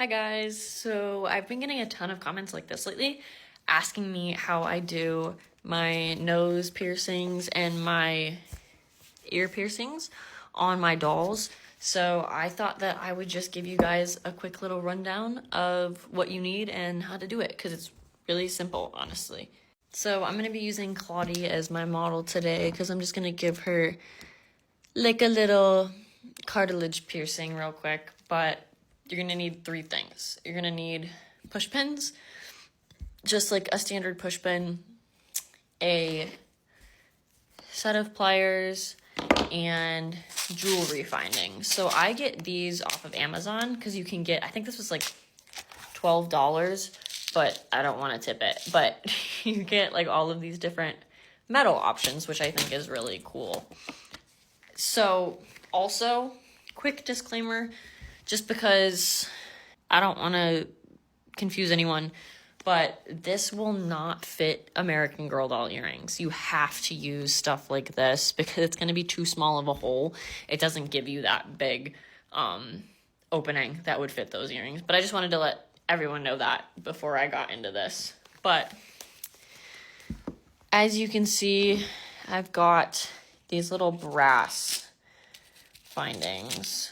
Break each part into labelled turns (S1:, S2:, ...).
S1: Hi guys, so I've been getting a ton of comments like this lately asking me how I do my nose piercings and my ear piercings on my dolls. So I thought that I would just give you guys a quick little rundown of what you need and how to do it because it's really simple, honestly. So I'm going to be using Claudie as my model today because I'm just going to give her like a little cartilage piercing real quick, but you're going to need three things. You're going to need push pins, just like a standard push pin, a set of pliers, and jewelry findings. So I get these off of Amazon because you can get, I think this was like $12, but I don't want to tip it. But you get like all of these different metal options, which I think is really cool. So also, quick disclaimer, just because I don't want to confuse anyone, but this will not fit American Girl doll earrings. You have to use stuff like this because it's going to be too small of a hole. It doesn't give you that big opening that would fit those earrings. But I just wanted to let everyone know that before I got into this. But as you can see, I've got these little brass findings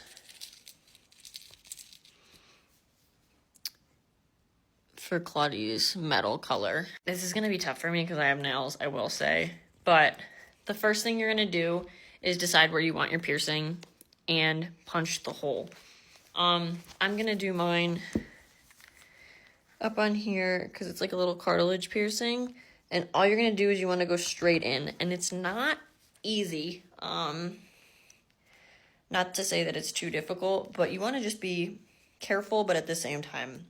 S1: for Claudie's metal color. This is going to be tough for me because I have nails, I will say. But the first thing you're going to do is decide where you want your piercing and punch the hole. I'm going to do mine up on here because it's like a little cartilage piercing. And all you're going to do is you want to go straight in. And it's not easy. Not to say that it's too difficult, but you want to just be careful, but at the same time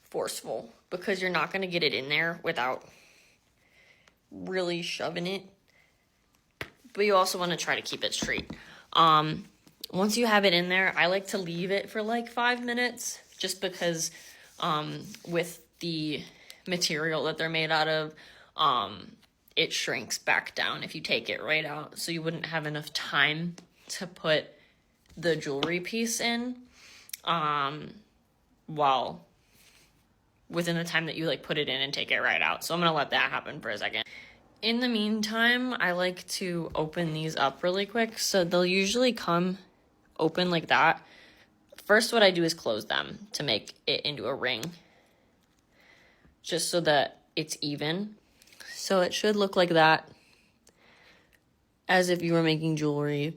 S1: forceful, because you're not going to get it in there without really shoving it. But you also want to try to keep it straight. Once you have it in there, I like to leave it for like 5 minutes, just because with the material that they're made out of, it shrinks back down if you take it right out. So you wouldn't have enough time to put the jewelry piece in while within the time that you like put it in and take it right out. So I'm going to let that happen for a second. In the meantime, I like to open these up really quick. So they'll usually come open like that. First, what I do is close them to make it into a ring, just so that it's even. So it should look like that, as if you were making jewelry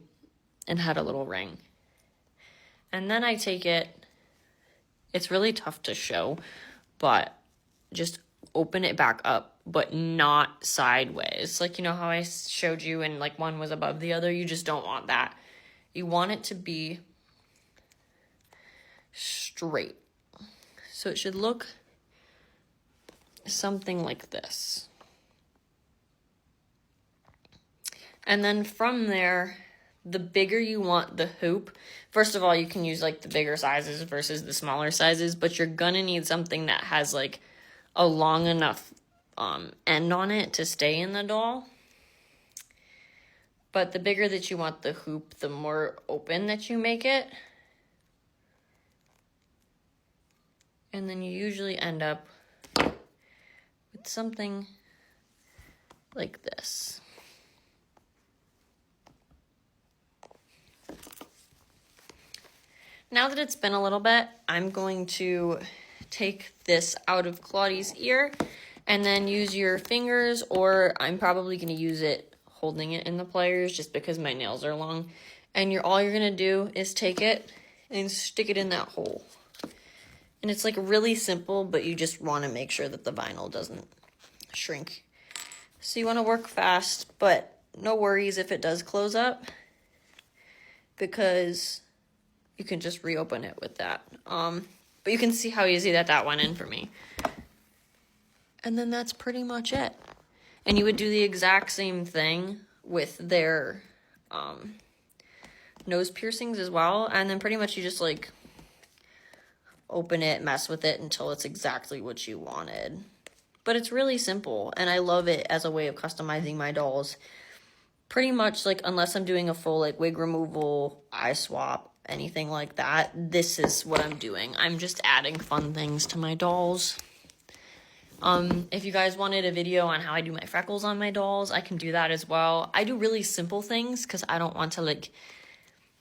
S1: and had a little ring. And then I take it, it's really tough to show, but just open it back up, but not sideways. Like, you know how I showed you and like one was above the other? You just don't want that. You want it to be straight. So it should look something like this. And then from there, the bigger you want the hoop, first of all, you can use like the bigger sizes versus the smaller sizes, but you're gonna need something that has like a long enough end on it to stay in the doll. But the bigger that you want the hoop, the more open that you make it. And then you usually end up with something like this. Now that it's been a little bit, I'm going to take this out of Claudie's ear and then use your fingers, or I'm probably going to use it holding it in the pliers just because my nails are long. And all you're going to do is take it and stick it in that hole. And it's like really simple, but you just want to make sure that the vinyl doesn't shrink. So you want to work fast, but no worries if it does close up, because you can just reopen it with that. But you can see how easy that went in for me. And then that's pretty much it. And you would do the exact same thing with their nose piercings as well. And then pretty much you just like open it, mess with it until it's exactly what you wanted. But it's really simple, and I love it as a way of customizing my dolls. Pretty much, like, unless I'm doing a full like wig removal, eye swap, anything like that. This is what I'm doing. I'm just adding fun things to my dolls. If you guys wanted a video on how I do my freckles on my dolls, I can do that as well. I do really simple things because I don't want to like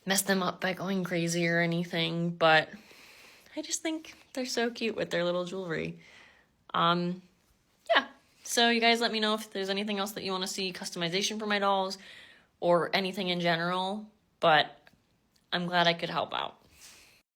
S1: mess them up by going crazy or anything, but I just think they're so cute with their little jewelry. Yeah, so you guys let me know if there's anything else that you want to see customization for my dolls or anything in general, but I'm glad I could help out.